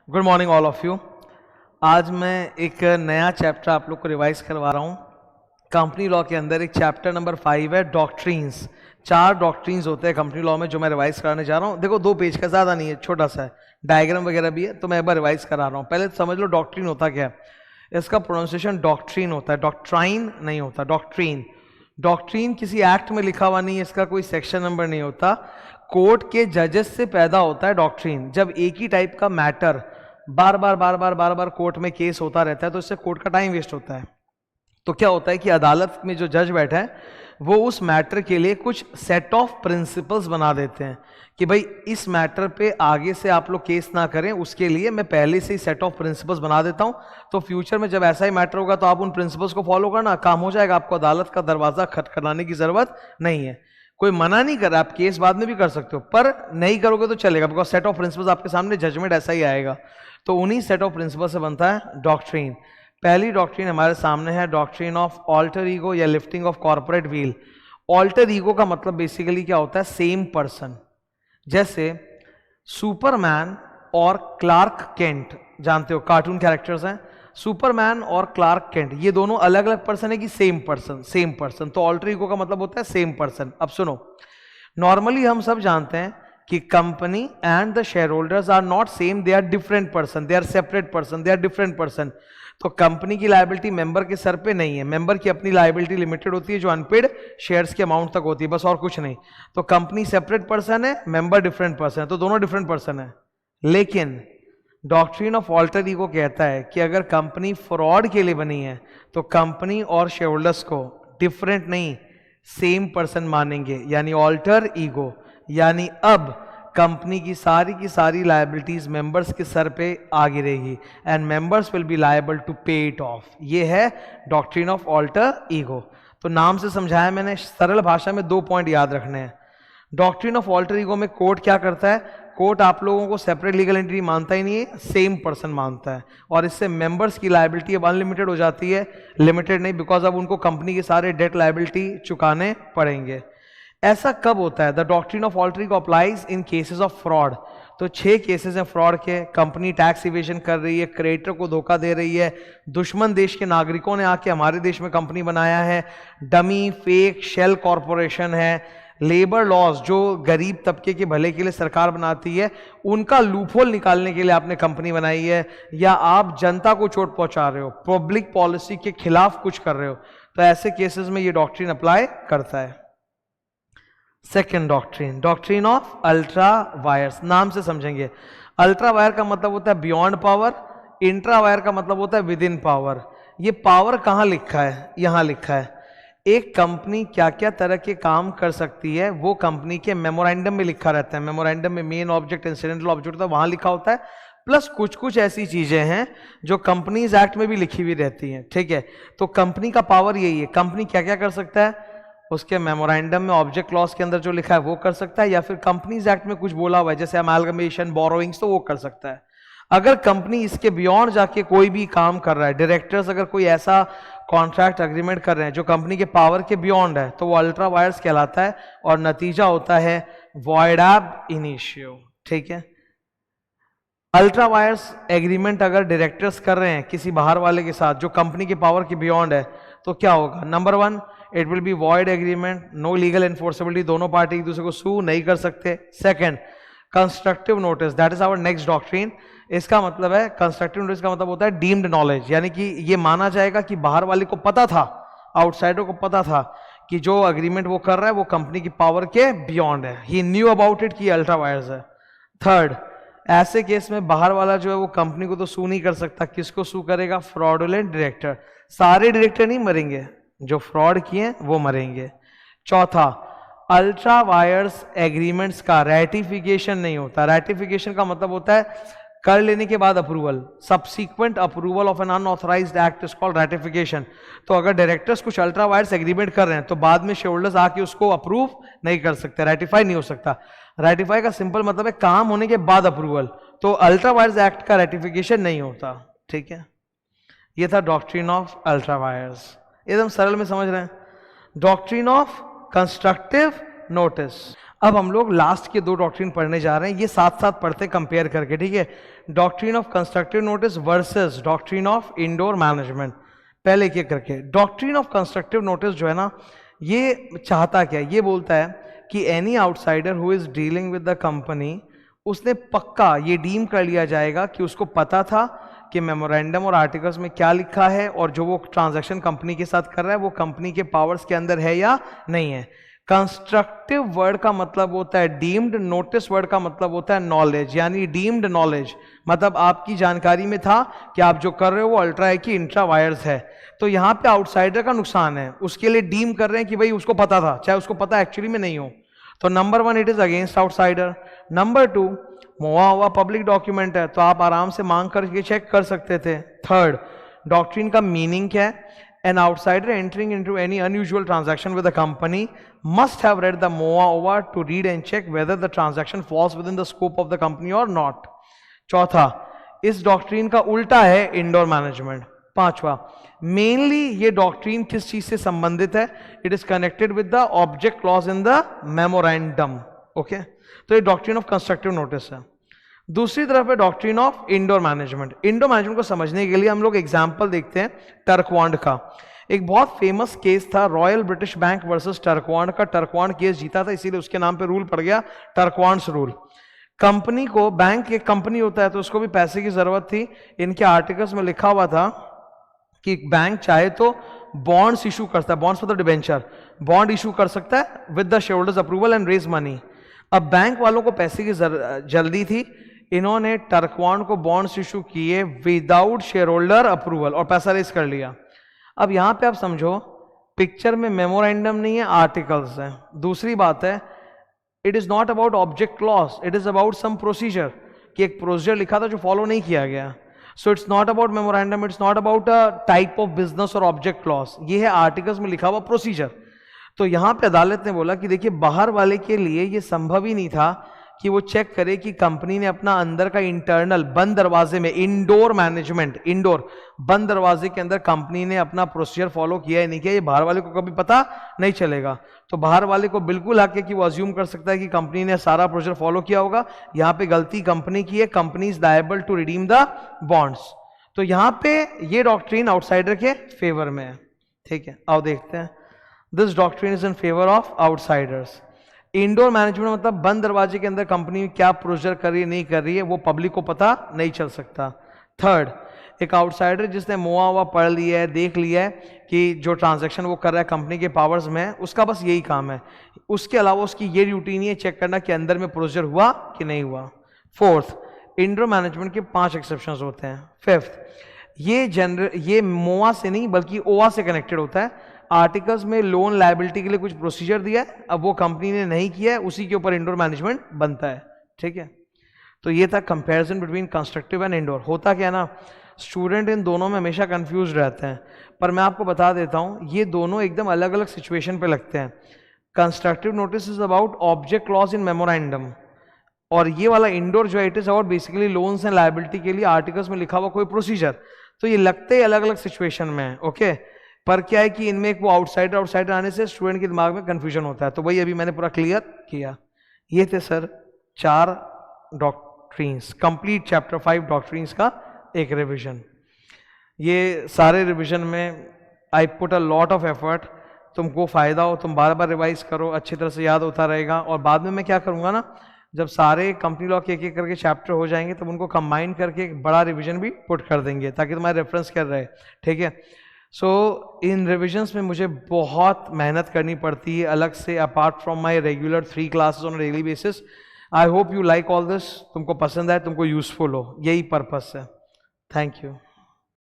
Good morning all of you. आज मैं एक नया चैप्टर आप लोग को रिवाइज करवा रहा हूँ। कंपनी लॉ के अंदर एक चैप्टर नंबर 5 है डॉक्ट्रीन्स। 4 डॉक्ट्रीन्स होते हैं कंपनी लॉ में जो मैं रिवाइज कराने जा रहा हूँ। देखो 2 पेज का, ज़्यादा नहीं है, छोटा सा है, डायग्राम वगैरह भी है, तो मैं एक बार रिवाइज करा रहा हूँ। पहले तो समझ लो डॉक्ट्रीन होता क्या है। इसका प्रोनाउंसिएशन डॉक्ट्रीन होता है, डॉक्ट्राइन नहीं होता, डॉक्ट्रीन। डॉक्ट्रीन किसी एक्ट में लिखा हुआ नहीं है, इसका कोई सेक्शन नंबर नहीं होता। कोर्ट के जजेस से पैदा होता है डॉक्ट्रीन। जब एक ही टाइप का मैटर बार बार कोर्ट में केस होता रहता है तो इससे कोर्ट का टाइम वेस्ट होता है। तो क्या होता है कि अदालत में जो जज बैठा है वो उस मैटर के लिए कुछ सेट ऑफ प्रिंसिपल्स बना देते हैं कि भाई इस मैटर पे आगे से आप लोग केस ना करें, उसके लिए मैं पहले से ही सेट ऑफ प्रिंसिपल्स बना देता हूं। तो फ्यूचर में जब ऐसा ही मैटर होगा तो आप उन प्रिंसिपल्स को फॉलो करना, काम हो जाएगा, आपको अदालत का दरवाजा खटखटाने की जरूरत नहीं है। कोई मना नहीं कर रहा, आप केस बाद में भी कर सकते हो, पर नहीं करोगे तो चलेगा, बिकॉज सेट ऑफ प्रिंसिपल्स आपके सामने, जजमेंट ऐसा ही आएगा। तो उन्हीं सेट ऑफ प्रिंसिपल से बनता है डॉक्ट्रीन। पहली डॉक्ट्रीन हमारे सामने है डॉक्ट्रीन ऑफ ऑल्टर ईगो या lifting of corporate veil. Alter ego का मतलब बेसिकली क्या होता है, सेम पर्सन। जैसे सुपरमैन और क्लार्क केंट, जानते हो कार्टून कैरेक्टर्स हैं, सुपरमैन और क्लार्क केंट, ये दोनों अलग अलग पर्सन है कि सेम पर्सन, सेम पर्सन। तो ऑल्टर ईगो का मतलब होता है सेम पर्सन। अब सुनो, नॉर्मली हम सब जानते हैं कि company and the shareholders are not same, they are different person, they are separate person, they are different person. तो कंपनी की लायबिलिटी मेंबर के सर पे नहीं है, मेंबर की अपनी लायबिलिटी लिमिटेड होती है जो अनपेड शेयर्स के अमाउंट तक होती है, बस और कुछ नहीं। तो कंपनी सेपरेट पर्सन है, मेंबर डिफरेंट पर्सन है, तो दोनों डिफरेंट पर्सन है। लेकिन डॉक्ट्रिन ऑफ ऑल्टर ईगो कहता है कि अगर कंपनी फ्रॉड के लिए बनी है तो कंपनी और शेयर होल्डर्स को डिफरेंट नहीं, सेम पर्सन मानेंगे, यानी ऑल्टर ईगो। यानी अब कंपनी की सारी लायबिलिटीज मेंबर्स के सर पे आ गिरेगी and members will be liable to pay it off. ये है डॉक्ट्रिन ऑफ ऑल्टर ईगो। तो नाम से समझाया मैंने, सरल भाषा में 2 पॉइंट याद रखने हैं। डॉक्ट्रिन ऑफ ऑल्टर ईगो में कोर्ट क्या करता है, कोर्ट आप लोगों को सेपरेट लीगल एंटिटी मानता ही नहीं है, सेम पर्सन मानता है, और इससे मेंबर्स की लायबिलिटी अब अनलिमिटेड हो जाती है, लिमिटेड नहीं, बिकॉज अब उनको कंपनी के सारे डेट लायबिलिटी चुकाने पड़ेंगे। ऐसा कब होता है, the doctrine of alter ego applies in cases of fraud. तो 6 केसेस हैं फ्रॉड के। कंपनी टैक्स इवेजन कर रही है, क्रेडिटर को धोखा दे रही है, दुश्मन देश के नागरिकों ने आके हमारे देश में कंपनी बनाया है, डमी फेक शेल कॉरपोरेशन है, लेबर लॉज जो गरीब तबके के भले के लिए सरकार बनाती है उनका लूपहोल निकालने के लिए आपने कंपनी बनाई है, या आप जनता को चोट पहुंचा रहे हो, पब्लिक पॉलिसी के खिलाफ कुछ कर रहे हो, तो ऐसे केसेस में ये डॉक्ट्रिन अप्लाई करता है। Second doctrine, doctrine of ultra vires. नाम से समझेंगे, अल्ट्रा वायर का मतलब होता है बियॉन्ड पावर, इंट्रा वायर का मतलब होता है विद इन पावर। ये पावर कहां लिखा है, यहां लिखा है। एक कंपनी क्या क्या तरह के काम कर सकती है वो कंपनी के मेमोरेंडम में लिखा रहता है। मेमोरेंडम में मेन ऑब्जेक्ट, इंसिडेंटल ऑब्जेक्ट होता है, वहां लिखा होता है, प्लस कुछ कुछ ऐसी चीजें हैं जो कंपनीज एक्ट में भी लिखी हुई रहती हैं। ठीक है, तो कंपनी का पावर यही है, कंपनी क्या क्या कर सकता है उसके मेमोरेंडम में ऑब्जेक्ट क्लॉज के अंदर जो लिखा है वो कर सकता है, या फिर कंपनीज एक्ट में कुछ बोला हुआ है जैसे अमालगमेशन, बोरोइंग्स, तो वो कर सकता है। अगर कंपनी इसके बियॉन्ड जाके कोई भी काम कर रहा है, डायरेक्टर्स अगर कोई ऐसा कॉन्ट्रैक्ट एग्रीमेंट कर रहे हैं जो कंपनी के पावर के बियॉन्ड है, तो वो अल्ट्रा वायर्स कहलाता है और नतीजा होता है वॉइड एब इनिशियो। ठीक है, अल्ट्रा वायर्स एग्रीमेंट अगर डायरेक्टर्स कर रहे हैं किसी बाहर वाले के साथ जो कंपनी के पावर के बियॉन्ड है, तो क्या होगा, number 1, it will be void agreement, no legal enforceability, दोनों पार्टी एक दूसरे को सू नहीं कर सकते। Second, constructive notice, that is our next doctrine. इसका मतलब है, कंस्ट्रक्टिव नोटिस का मतलब होता है डीम्ड नॉलेज, यानी कि ये माना जाएगा कि बाहर वाले को पता था, आउटसाइडर को पता था कि जो अग्रीमेंट वो कर रहा है वो कंपनी की पावर के बियॉन्ड है, ही न्यू अबाउट इट कि अल्ट्रा वायर्स है। थर्ड, ऐसे केस में बाहर वाला जो है वो कंपनी को तो सू नहीं कर सकता, किसको सू करेगा, फ्रॉडुलेंट डायरेक्टर। सारे डायरेक्टर नहीं मरेंगे, जो फ्रॉड किए वो मरेंगे। चौथा, अल्ट्रा वायर्स एग्रीमेंट्स का रेटिफिकेशन नहीं होता। रेटिफिकेशन का मतलब होता है कर लेने के बाद approval, subsequent approval of an unauthorized act is called ratification. तो अगर डायरेक्टर्स कुछ अल्ट्रा वायर्स एग्रीमेंट कर रहे हैं तो बाद में शेयर होल्डर्स आके उसको अप्रूव नहीं कर सकते, रेटिफाई नहीं हो सकता। रेटिफाई का सिंपल मतलब है काम होने के बाद अप्रूवल, तो अल्ट्रा वायर्स एक्ट का रेटिफिकेशन नहीं होता। ठीक है, ये था डॉक्ट्रिन ऑफ अल्ट्रा वायर्स, एकदम सरल में समझ रहे हैं। Doctrine of constructive notice. अब हम लोग लास्ट के दो डॉक्ट्रिन पढ़ने जा रहे हैं, ये साथ साथ पढ़ते कंपेयर करके, ठीक है। Doctrine of constructive notice versus doctrine of indoor management. पहले एक एक करके। डॉक्ट्रिन ऑफ कंस्ट्रक्टिव नोटिस जो है ना, ये चाहता क्या है, ये बोलता है कि any outsider who is dealing with the company, उसने पक्का ये डीम कर लिया जाएगा कि उसको पता था कि मेमोरेंडम और आर्टिकल्स में क्या लिखा है और जो वो ट्रांजैक्शन कंपनी के साथ कर रहा है वो कंपनी के पावर्स के अंदर है या नहीं है। कंस्ट्रक्टिव वर्ड का मतलब होता है डीम्ड, नोटिस वर्ड का मतलब होता है नॉलेज, यानी डीम्ड नॉलेज मतलब आपकी जानकारी में था कि आप जो कर रहे हो वो अल्ट्रा है कि इंट्रा वायर्स है। तो यहाँ पे आउटसाइडर का नुकसान है, उसके लिए डीम कर रहे हैं कि भाई उसको पता था, चाहे उसको पता एक्चुअली में नहीं हो। तो number 1 it is against outsider. Number 2 मोआ हुआ पब्लिक डॉक्यूमेंट है तो आप आराम से मांग करके चेक कर सकते थे। थर्ड, डॉक्ट्रिन का मीनिंग क्या है, an outsider entering into any unusual transaction with a company must have read the MOA to read and check whether the transaction falls within the scope of the company or not. चौथा, इस doctrine का उल्टा है indoor management. पांचवा, mainly ये doctrine किस चीज से संबंधित है, it is connected with the object clause in the memorandum. Okay, तो ये डॉक्ट्रिन ऑफ कंस्ट्रक्टिव नोटिस है। दूसरी तरफ है doctrine of indoor management. Indoor management को समझने के लिए हम लोग एग्जाम्पल देखते हैं टर्कवांड का। एक बहुत फेमस केस था रॉयल ब्रिटिश बैंक वर्सेस टर्कवांड का। टर्कवांड केस जीता था, इसीलिए उसके नाम पे रूल पड़ गया टर्कवांड्स रूल। कंपनी को, बैंक एक कंपनी होता है तो उसको भी पैसे की जरूरत थी। इनके आर्टिकल्स में लिखा हुआ था कि बैंक चाहे तो बॉन्ड्स इशू करता है, बॉन्ड्स मतलब डिबेंचर, बॉन्ड इशू कर सकता है with the shareholders approval and raise money. अब बैंक वालों को पैसे की जल्दी थी, इन्होंने टर्कवांड को बॉन्ड्स इशू किए विदाउट शेयर होल्डर अप्रूवल और पैसा रेज कर लिया। अब यहां पे आप समझो, पिक्चर में मेमोरेंडम नहीं है, आर्टिकल्स हैं। दूसरी बात है, it is not about object clause, it is about some procedure, कि एक प्रोसीजर लिखा था जो फॉलो नहीं किया गया। So it's not about memorandum, it's not about a type of business और ऑब्जेक्ट क्लॉज, ये है आर्टिकल्स में लिखा हुआ प्रोसीजर। तो यहां पे अदालत ने बोला कि देखिए, बाहर वाले के लिए ये संभव ही नहीं था कि वो चेक करे कि कंपनी ने अपना अंदर का इंटरनल बंद दरवाजे में, इंडोर मैनेजमेंट, इंडोर बंद दरवाजे के अंदर कंपनी ने अपना प्रोसीजर फॉलो किया है नहीं किया, ये बाहर वाले को कभी पता नहीं चलेगा। तो बाहर वाले को बिल्कुल हक है कि वो अज्यूम कर सकता है कि कंपनी ने सारा प्रोसीजर फॉलो किया होगा। यहाँ पे गलती कंपनी की है, company is liable to redeem the bonds. तो यहाँ पे ये डॉक्ट्रिन आउटसाइडर के फेवर में है, ठीक है। आओ देखते हैं, this doctrine is in favour of outsiders. Indoor management मतलब बंद दरवाजे के अंदर कंपनी क्या प्रोसीजर कर रही है नहीं कर रही है वो पब्लिक को पता नहीं चल सकता। थर्ड, एक आउटसाइडर जिसने मोआ हुआ पढ़ लिया है, देख लिया है कि जो ट्रांजैक्शन वो कर रहा है कंपनी के पावर्स में है, उसका बस यही काम है, उसके अलावा उसकी ये ड्यूटी नहीं है चेक करना कि अंदर में प्रोसीजर हुआ कि नहीं हुआ। फोर्थ, इंडोर मैनेजमेंट के 5 एक्सेप्शंस होते हैं। फिफ्थ, ये मोआ से नहीं बल्कि ओआ से कनेक्टेड होता है। आर्टिकल्स में लोन लायबिलिटी के लिए कुछ प्रोसीजर दिया है, अब वो कंपनी ने नहीं किया है, उसी के ऊपर इंडोर मैनेजमेंट बनता है, ठीक है। तो ये था comparison between constructive and indoor. होता क्या ना, स्टूडेंट इन दोनों में हमेशा कंफ्यूज रहते हैं, पर मैं आपको बता देता हूं ये दोनों एकदम अलग अलग सिचुएशन पे लगते हैं। Constructive notice is about object clause in memorandum, और ये वाला इंडोर जो है it is about basically loans and liability के लिए आर्टिकल्स में लिखा हुआ कोई प्रोसीजर। तो ये लगते ही अलग अलग सिचुएशन में है, ओके। पर क्या है कि इनमें एक वो आउटसाइडर आने से स्टूडेंट के दिमाग में कंफ्यूजन होता है, तो वही अभी मैंने पूरा क्लियर किया। ये थे sir 4 doctrines, complete chapter 5 doctrines का एक रिवीजन। ये सारे रिवीजन में I put a lot of effort, तुमको फायदा हो, तुम बार बार रिवाइज करो, अच्छी तरह से याद होता रहेगा। और बाद में मैं क्या करूँगा ना, जब सारे कंपनी लॉ के एक एक करके चैप्टर हो जाएंगे तब उनको कंबाइन करके एक बड़ा रिवीजन भी पुट कर देंगे ताकि तुम्हारे रेफरेंस कर रहे, ठीक है। सो इन रिविजन्स में मुझे बहुत मेहनत करनी पड़ती है अलग से, apart from my regular 3 classes on daily basis. I hope you like all this, तुमको पसंद आए, तुमको यूजफुल हो, यही पर्पस है। Thank you.